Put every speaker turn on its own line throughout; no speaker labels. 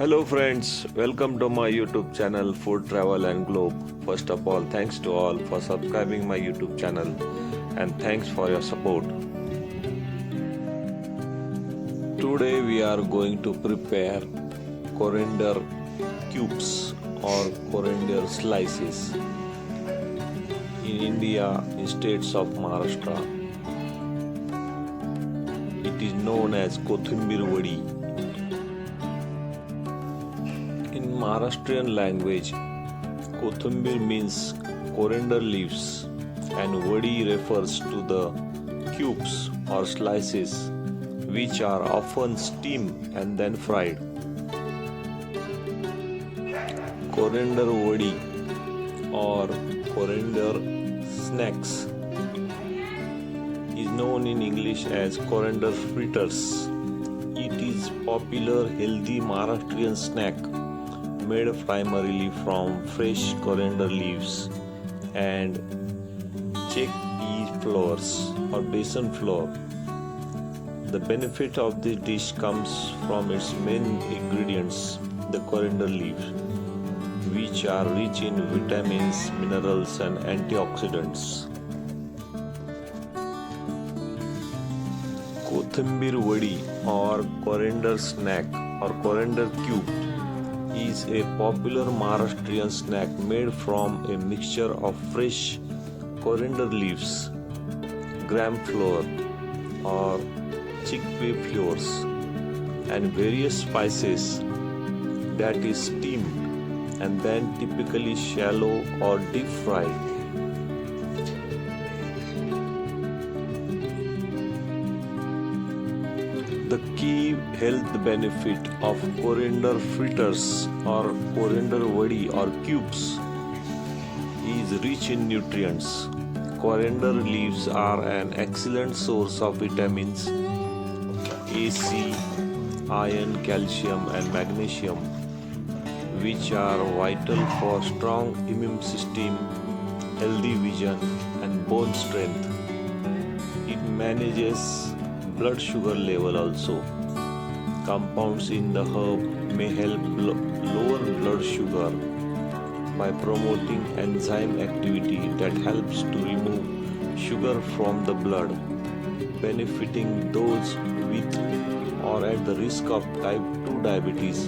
Hello friends, welcome to my YouTube channel Food Travel and Globe. First of all, thanks to all for subscribing my YouTube channel and thanks for your support. Today we are going to prepare coriander cubes or coriander slices in India in states of Maharashtra. It is known as Kothimbir Vadi. In Maharashtrian language, Kothimbir means coriander leaves and Vadi refers to the cubes or slices which are often steamed and then fried. Coriander Vadi or coriander snacks is known in English as Coriander Fritters. It is popular healthy Maharashtrian snack made primarily from fresh coriander leaves and chickpea flours or besan flour. The benefit of this dish comes from its main ingredients, the coriander leaves, which are rich in vitamins, minerals and antioxidants. Kothimbir Vadi or coriander snack or coriander cube is a popular Maharashtrian snack made from a mixture of fresh coriander leaves, gram flour or chickpea flours and various spices that is steamed and then typically shallow or deep fried. The key health benefit of coriander fritters or coriander vadi or cubes is rich in nutrients. Coriander leaves are an excellent source of vitamins A, C, iron, calcium and magnesium, which are vital for strong immune system, healthy vision and bone strength. It manages blood sugar level also. Compounds in the herb may help lower blood sugar by promoting enzyme activity that helps to remove sugar from the blood, benefiting those with or at the risk of type 2 diabetes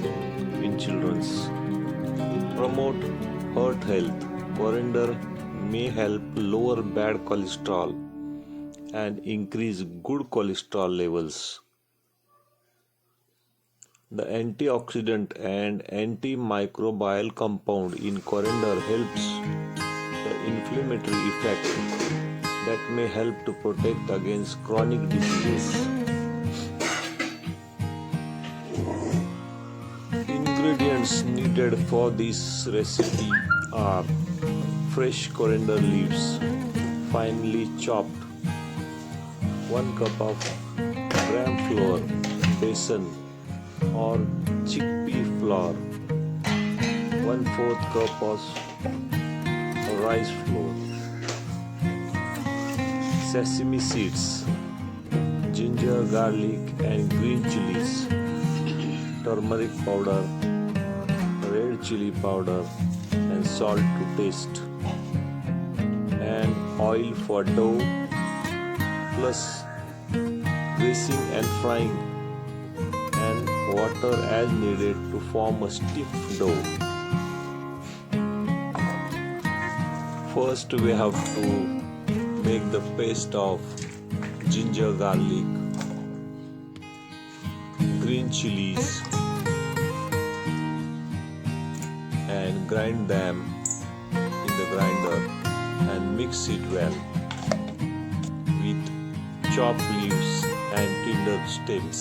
in children. Promote heart health. Coriander may help lower bad cholesterol and increase good cholesterol levels. The antioxidant and antimicrobial compound in coriander helps the inflammatory effect that may help to protect against chronic diseases. Ingredients needed for this recipe are fresh coriander leaves, finely chopped, 1 cup of gram flour, besan or chickpea flour, 1/4 cup of rice flour, sesame seeds, ginger, garlic and green chilies, turmeric powder, red chili powder and salt to taste, and oil for dough plus greasing and frying, and water as needed to form a stiff dough. First we have to make the paste of ginger, garlic, green chilies and grind them in the grinder and mix it well with chopped leaves and tender stems.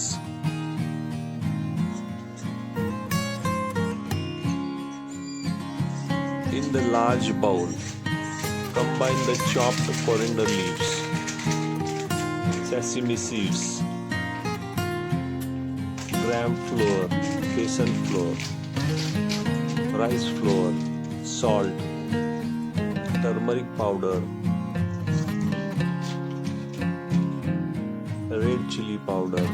In the large bowl, combine the chopped coriander leaves, sesame seeds, gram flour, besan flour, rice flour, salt, turmeric powder, red chili powder.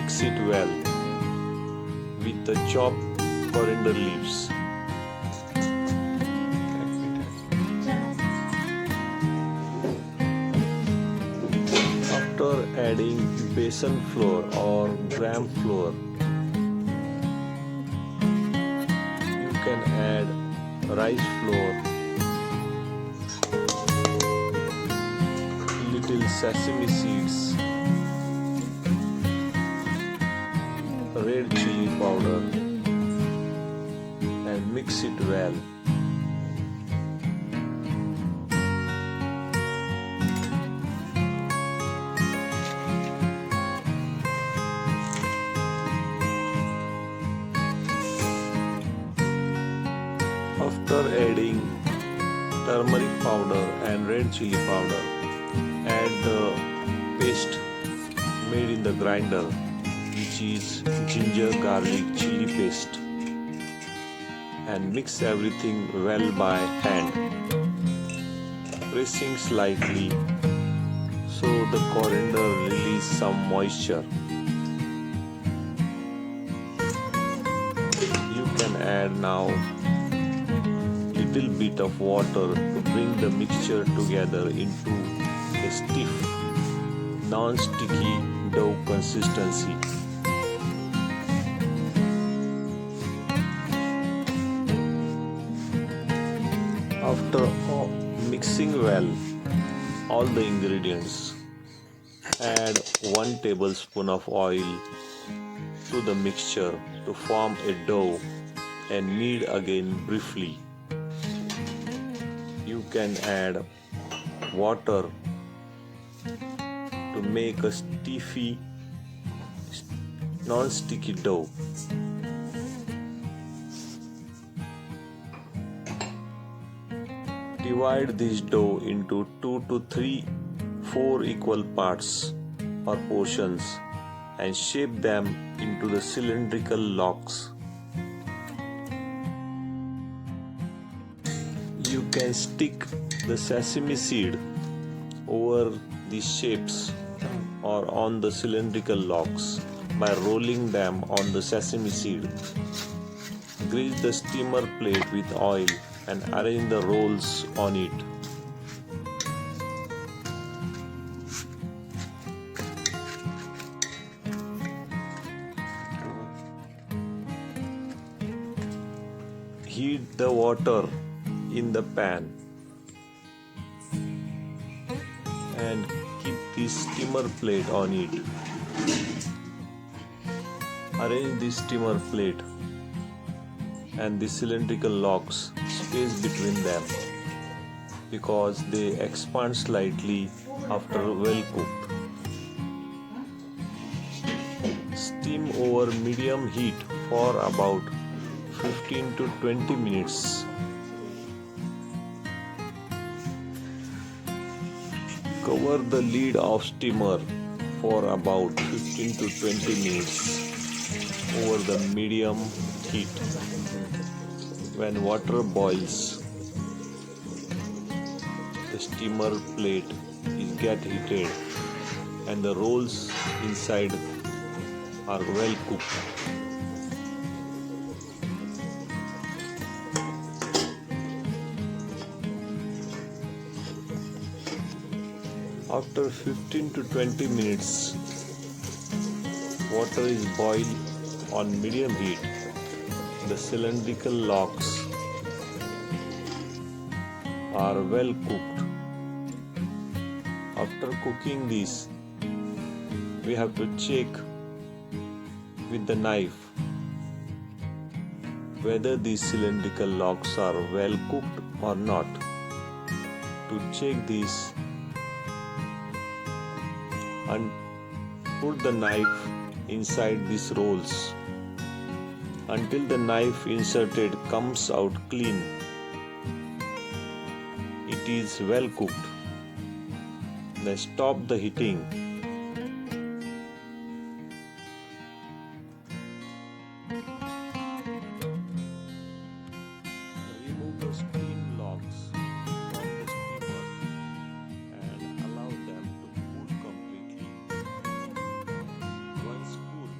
mix it well with the chopped coriander leaves. After adding besan flour or gram flour, you can add rice flour, little sesame seeds, red chili powder, and mix it well. After adding turmeric powder and red chili powder, add the paste made in the grinder, which is ginger garlic chili paste, and mix everything well by hand, pressing slightly so the coriander release some moisture. You can add now little bit of water to bring the mixture together into a stiff, non-sticky dough consistency. After mixing well all the ingredients, add 1 tablespoon of oil to the mixture to form a dough and knead again briefly. You can add water to make a stiffy, non-sticky dough. Divide this dough into 2 to 4 equal parts or portions and shape them into the cylindrical loaves. You can stick the sesame seed over these shapes or on the cylindrical loaves by rolling them on the sesame seed. Grease the steamer plate with oil and arrange the rolls on it. Heat the water in the pan and keep the steamer plate on it. Arrange the steamer plate and the cylindrical logs space between them because they expand slightly after well cooked. Steam over medium heat for about 15 to 20 minutes. Cover the lid of steamer for about 15 to 20 minutes over the medium heat. When water boils, the steamer plate is get heated and the rolls inside are well cooked. After 15 to 20 minutes, water is boiled on medium heat. The cylindrical logs are well cooked. After cooking these, we have to check with the knife whether these cylindrical logs are well cooked or not. To check this, and put the knife inside these rolls until the knife inserted comes out clean. It is well cooked. Then stop the heating. Remove the steam logs from the steamer and allow them to cool completely. Once cool,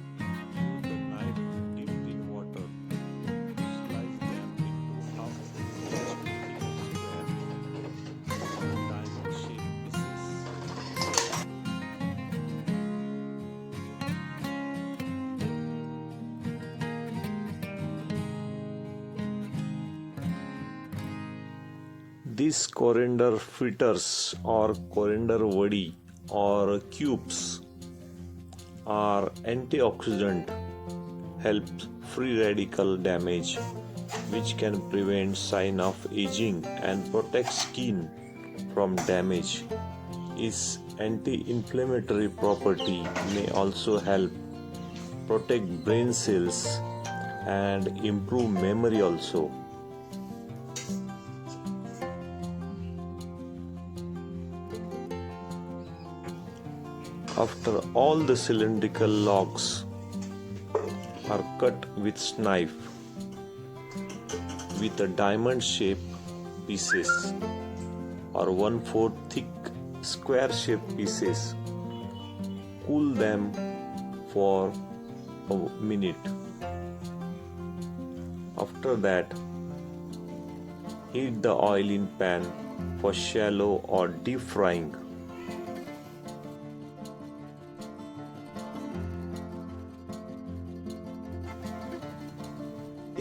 These coriander fritters or coriander vadi or cubes are antioxidant, helps free radical damage, which can prevent sign of aging and protect skin from damage. Its anti-inflammatory property may also help protect brain cells and improve memory also. After all the cylindrical logs are cut with knife with a diamond shape pieces or 1/4 thick square shaped pieces, cool them for a minute. After that, heat the oil in pan for shallow or deep frying.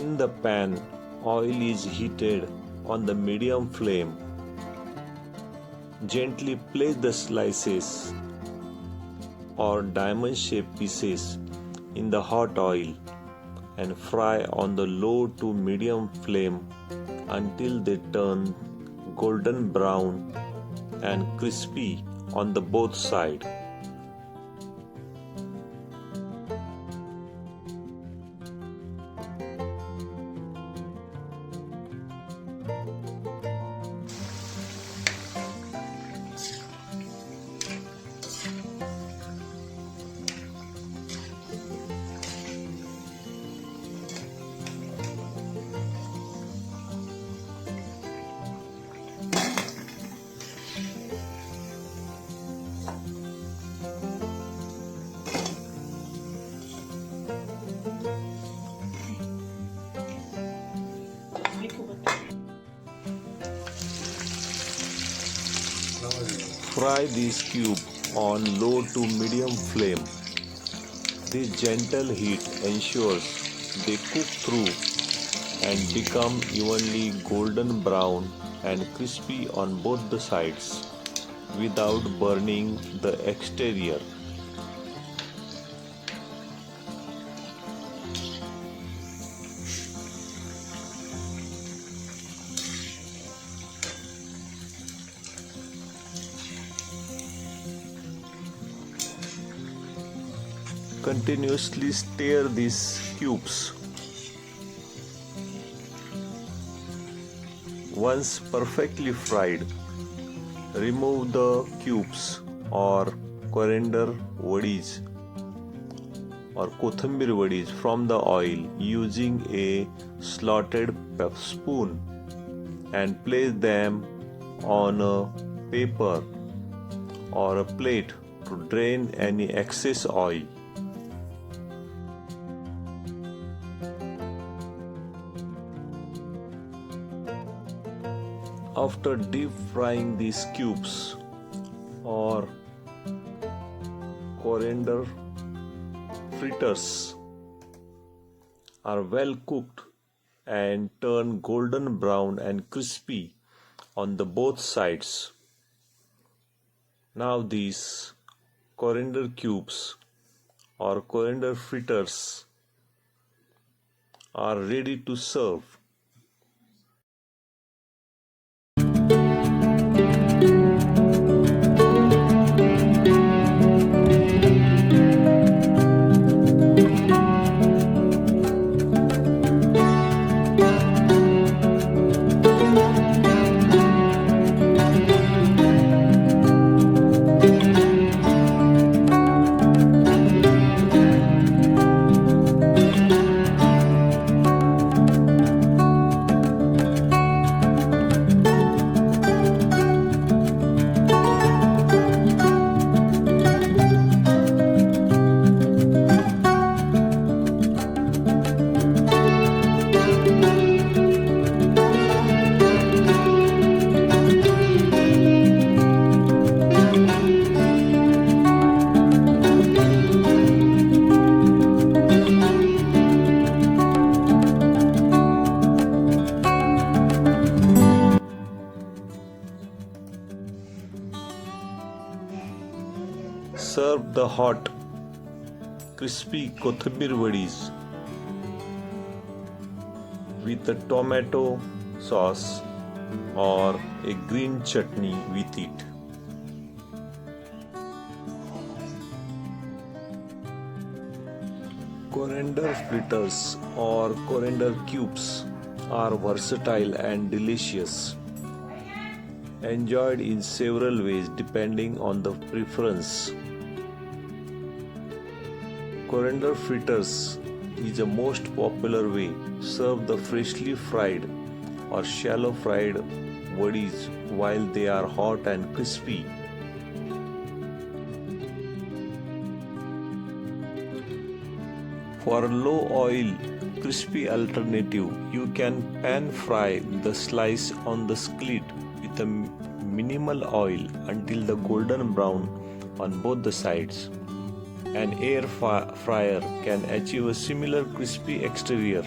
In the pan, oil is heated on the medium flame. Gently place the slices or diamond shaped pieces in the hot oil and fry on the low to medium flame until they turn golden brown and crispy on the both sides. Fry these cubes on low to medium flame. This gentle heat ensures they cook through and become evenly golden brown and crispy on both the sides without burning the exterior. Continuously stir these cubes. Once perfectly fried, remove the cubes or coriander vadis or Kothimbir Vadis from the oil using a slotted spoon and place them on a paper or a plate to drain any excess oil. After deep frying these cubes or coriander fritters are well cooked and turn golden brown and crispy on the both sides. Now these coriander cubes or coriander fritters are ready to serve. the hot, crispy Kothimbir Vadis with a tomato sauce or a green chutney with it. Coriander fritters or coriander cubes are versatile and delicious, enjoyed in several ways depending on the preference. Coriander fritters is the most popular way. Serve the freshly fried or shallow fried vadis while they are hot and crispy. For a low oil, crispy alternative, you can pan fry the slice on the skillet with a minimal oil until the golden brown on both the sides. An air fryer can achieve a similar crispy exterior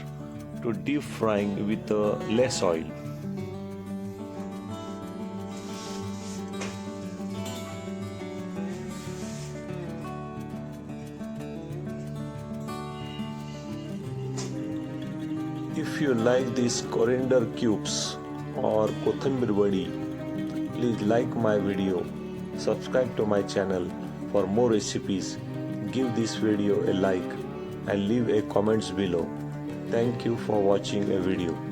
to deep frying with less oil. If you like these coriander cubes or Kothimbir Vadi, please like my video, subscribe to my channel for more recipes, give this video a like and leave a comments below. Thank you for watching a video.